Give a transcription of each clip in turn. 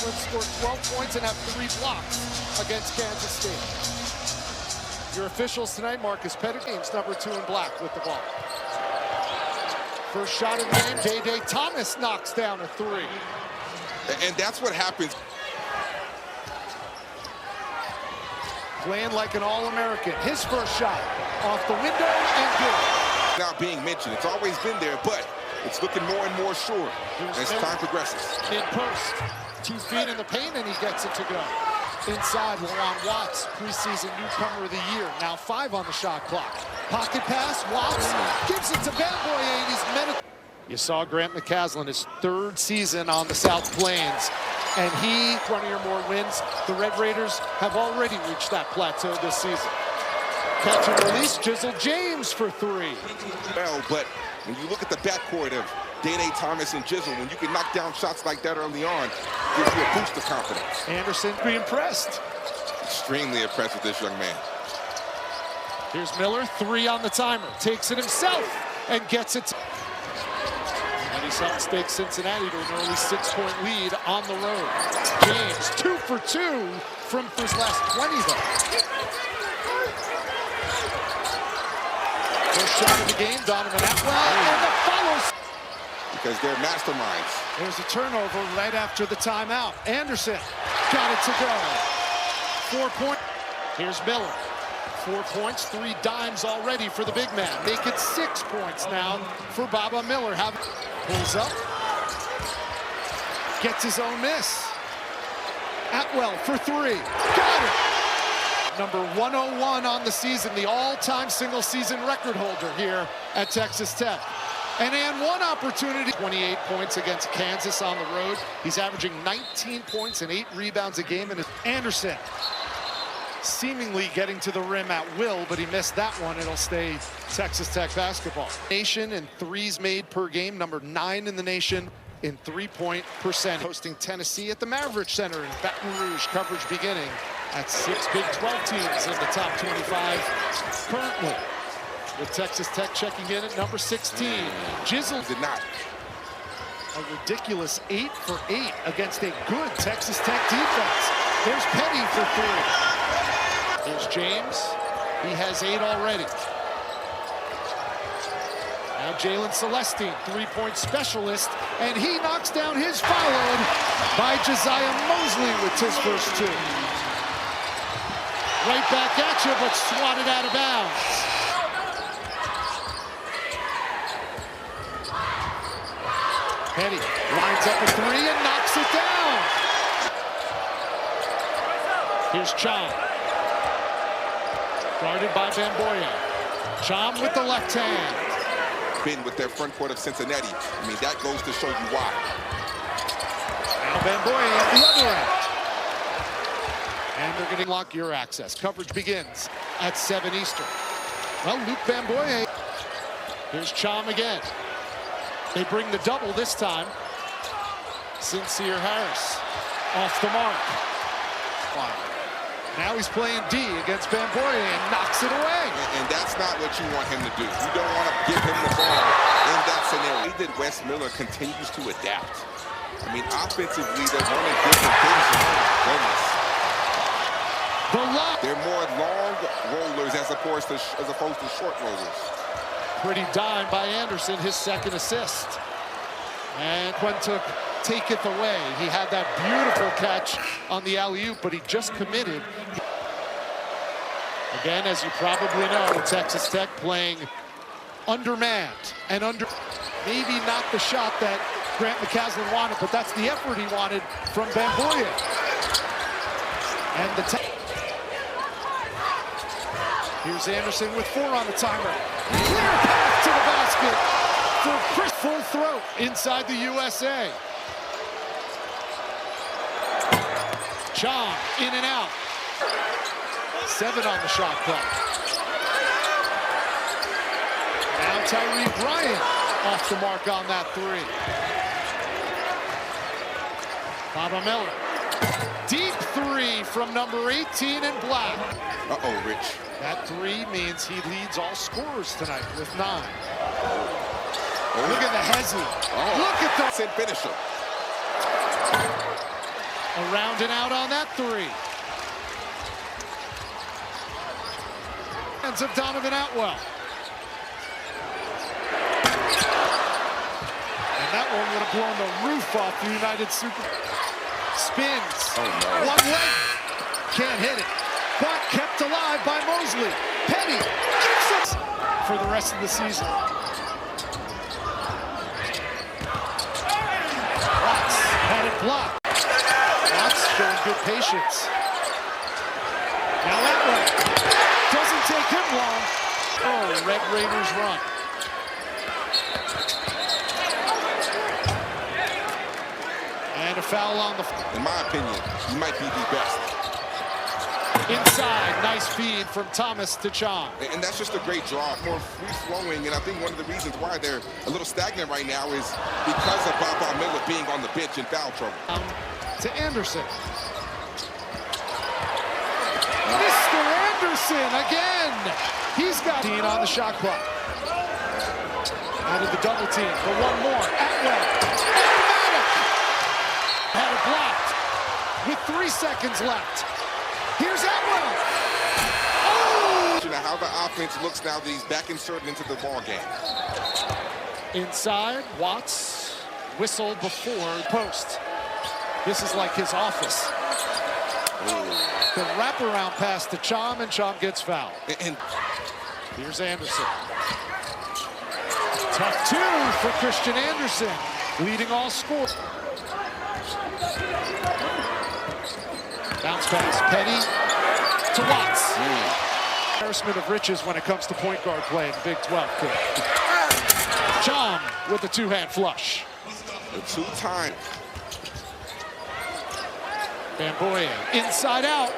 McCaslin scored 12 points and have 3 blocks against Kansas State. Your officials tonight, Marcus Pettit, game's number 2 in black with the ball. First shot of the game, Day Thomas knocks down a 3. And that's what happens. Playing like an All-American. His first shot off the window and good. Not being mentioned, it's always been there, but it's looking more and more sure as time progresses. In post, 2 feet in the paint, and he gets it to go. Inside, Juwan Watts, preseason newcomer of the year. Now 5 on the shot clock. Pocket pass, Watts gives it to Bamboye, and he's met. You saw Grant McCaslin, his 3rd season on the South Plains, and he, 20 or more wins. The Red Raiders have already reached that plateau this season. Catch and release, Jizzle James for 3. Well, but when you look at the backcourt of Day Thomas and Jizzle, when you can knock down shots like that early on, gives you a boost of confidence. Anderson be impressed. Extremely impressed with this young man. Here's Miller, 3 on the timer. Takes it himself and gets it. And he's helped take Cincinnati to an early 6-point lead on the road. James, 2 for 2 from his last 20, though. First shot of the game, Donovan Atwell, and the follows. Because they're masterminds. There's a turnover right after the timeout. Anderson got it to go. 4 points. Here's Miller. 4 points, 3 dimes already for the big man. Make it 6 points now for Baba Miller. Pulls up. Gets his own miss. Atwell for 3. Got it. Number 101 on the season, the all-time single-season record holder here at Texas Tech. And he 1 opportunity. 28 points against Kansas on the road. He's averaging 19 points and 8 rebounds a game. And Anderson seemingly getting to the rim at will, but he missed that one. It'll stay Texas Tech basketball. Nation in 3s made per game, number 9 in the nation in 3-point percent. Hosting Tennessee at the Maverik Center in Baton Rouge. Coverage beginning at 6 Big 12 teams in the top 25 currently. With Texas Tech checking in at number 16. Jizzle did not. A ridiculous 8 for 8 against a good Texas Tech defense. There's Petty for 3. There's James. He has 8 already. Now Jalen Celestine, 3-point specialist, and he knocks down his, followed by Josiah Mosley with his first 2. Right back at you, but swatted out of bounds. Petty lines up a 3 and knocks it down. Here's Chom. Guarded by Bamboye. Chom with the left hand. Been with their front court of Cincinnati. I mean, that goes to show you why. Now Bamboye at the other end. And they're going to lock your access. Coverage begins at 7 Eastern. Well, Luke Bamboye. Here's Chom again. They bring the double this time. Sincere Harris off the mark. Wow. Now he's playing D against Bamboye and knocks it away. And that's not what you want him to do. You don't want to give him the ball in that scenario. That Wes Miller continues to adapt. I mean, offensively, they're running different things. Oh, goodness. They're more long rollers as opposed to short rollers. Pretty dime by Anderson, his 2nd assist. And Quintuk taketh away. He had that beautiful catch on the alley-oop, but he just committed. Again, as you probably know, Texas Tech playing undermanned and maybe not the shot that Grant McCaslin wanted, but that's the effort he wanted from Bamboye. And here's Anderson with 4 on the timer. Clear path to the basket for Chris. Full throat inside the USA. Chom in and out. 7 on the shot clock. Now Tyree Bryant off the mark on that 3. Baba Miller. Deep 3 from number 18 in black. Uh-oh, Rich. That 3 means he leads all scorers tonight with 9. Look at the hezzy. Oh. Look at the finisher. Around and out on that three. Hands of Donovan Atwell. And that one would have blown the roof off the United Super. Spins. Oh, no. One leg. Can't hit it. But kept alive by Mosley. Petty keeps it for the rest of the season. Watts had it blocked. Watts showing good patience. Now that way. Doesn't take him long. Oh, Red Raiders run. And a foul on the... In my opinion, he might be the best. Inside, nice feed from Thomas to Chong. And that's just a great draw, more free-flowing. And I think one of the reasons why they're a little stagnant right now is because of Bob Miller being on the bench in foul trouble. To Anderson. Mr. Anderson again. He's got on the shot clock. Out of the double team for one more. Atwell. Automatic. Had it blocked with 3 seconds left. Here's Atwell. Oh! How the offense looks now that he's back inserted into the ball game. Inside, Watts whistled before post. This is like his office. Ooh. The wraparound pass to Chom, and Chom gets fouled. And here's Anderson. Tough two for Christian Anderson, leading all scores. Bounce pass, Petty to Watts. Embarrassment of riches when it comes to point guard play in the Big 12. Chom with a two-hand flush. The two-time. Bamboye inside out.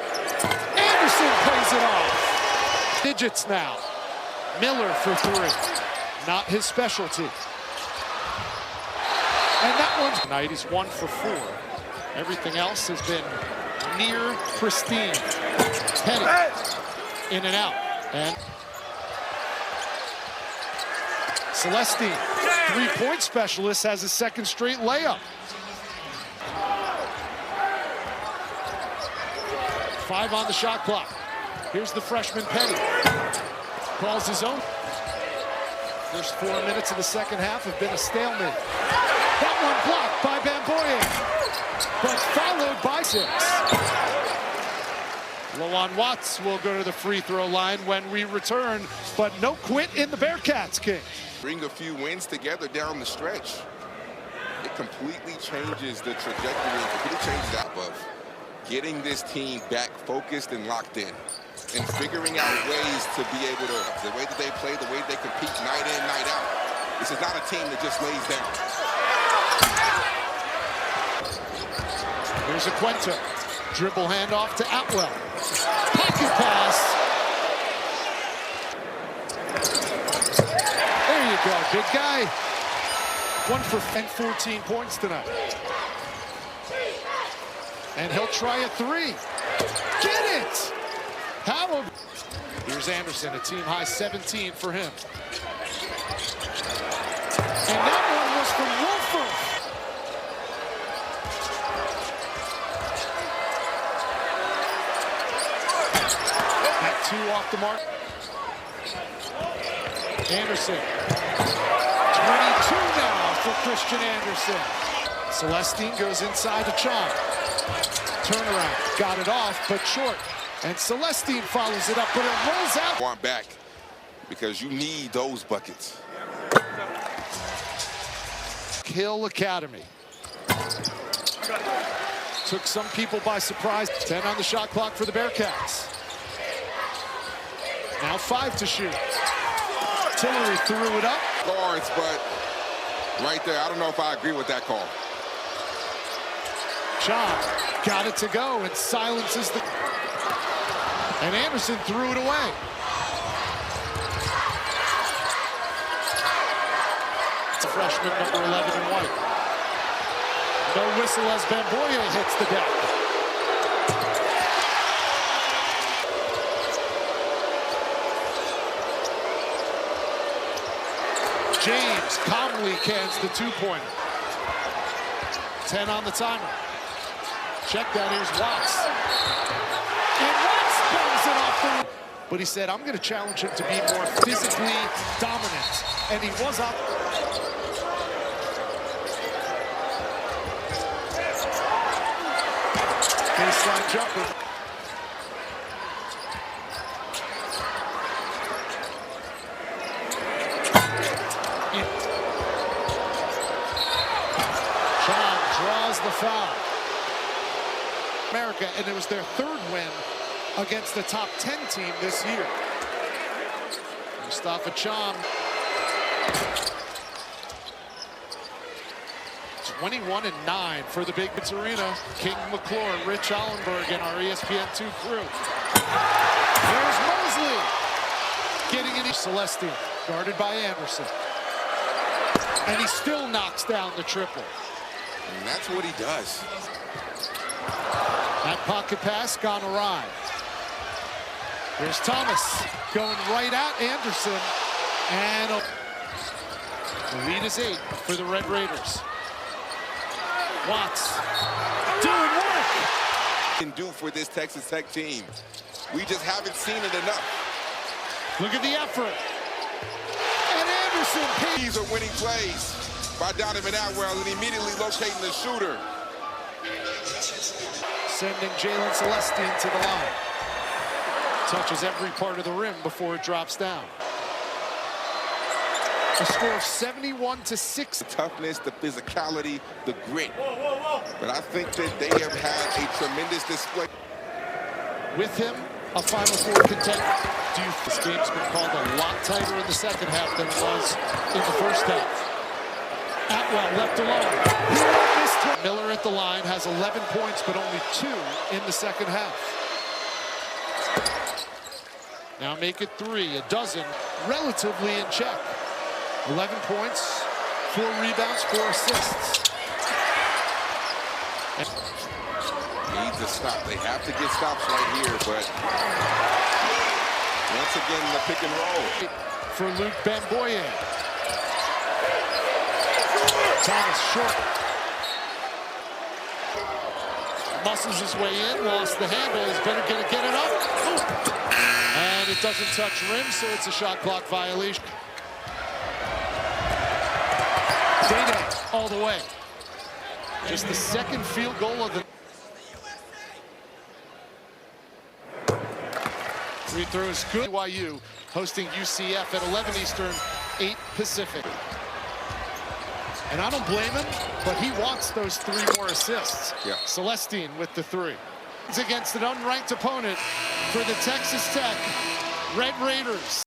Anderson plays it off. Digits now. Miller for three. Not his specialty. And that one's tonight. He's 1 for 4. Everything else has been near pristine. Petty in and out. And Celestine, three-point specialist, has his second straight layup. 5 on the shot clock. Here's the freshman Petty. Calls his own. First 4 minutes of the second half have been a stalemate. That one blocked by Bamboye, but followed by 6. Lowan Watts will go to the free throw line when we return, but no quit in the Bearcats, King. Bring a few wins together down the stretch. It completely changes the trajectory, completely changes that of getting this team back focused and locked in and figuring out ways to be able to, the way that they play, the way they compete night in, night out. This is not a team that just lays down. Here's a Quento. Dribble handoff to Atwell. Pocket pass. There you go, big guy. 1 for 14 points tonight. And he'll try a 3. Get it! How? Here's Anderson, a team-high 17 for him. And that one was from Wolford. That 2 off the mark. Anderson. 22 now for Christian Anderson. Celestine goes inside to Chom. Turnaround, got it off, but short. And Celestine follows it up, but it rolls out. Want back because you need those buckets. Hill Academy. Took some people by surprise. 10 on the shot clock for the Bearcats. Now 5 to shoot. Tillery threw it up. Guards, but right there, I don't know if I agree with that call. Chom got it to go and silences the... And Anderson threw it away. It's a freshman, number 11 in white. No whistle as Bamboye hits the deck. James calmly cans the 2-pointer. 10 on the timer. Check that, here's Watts. And Watts bangs it off the... But he said, I'm going to challenge him to be more physically dominant. And he was up. Baseline jumper. Draws the foul. America, and it was their third win against the top 10 team this year. Mustafa Cham. 21-9 for the Big Bits Arena. King McClure, Rich Allenberg, and our ESPN2 crew. There's Mosley getting in. Celestine, guarded by Anderson. And he still knocks down the triple. And that's what he does. That pocket pass gone awry. Here's Thomas going right at Anderson. And the lead is 8 for the Red Raiders. Watts doing work. Can do for this Texas Tech team. We just haven't seen it enough. Look at the effort. And Anderson. These are winning plays by Donovan Atwell and immediately locating the shooter. Sending Jalen Celestine to the line. Touches every part of the rim before it drops down. A score of 71-6. The toughness, the physicality, the grit. But I think that they have had a tremendous display. With him, a Final Four contender. This game's been called a lot tighter in the second half than it was in the first half. Atwell left alone. Miller at the line has 11 points, but only 2 in the second half. Now make it 3, a dozen, relatively in check. 11 points, 4 rebounds, 4 assists. Needs a stop. They have to get stops right here, but once again, the pick and roll. For Luke Bamboye. Thomas short. Muscles his way in, lost the handle. He's better going to get it up. And it doesn't touch rim, so it's a shot clock violation. Day-Day all the way. Just the second field goal of the... Free throws good. BYU hosting UCF at 11 Eastern, 8 Pacific. And I don't blame him, but he wants those 3 more assists. Yeah. Celestine with the 3. It's against an unranked opponent for the Texas Tech Red Raiders.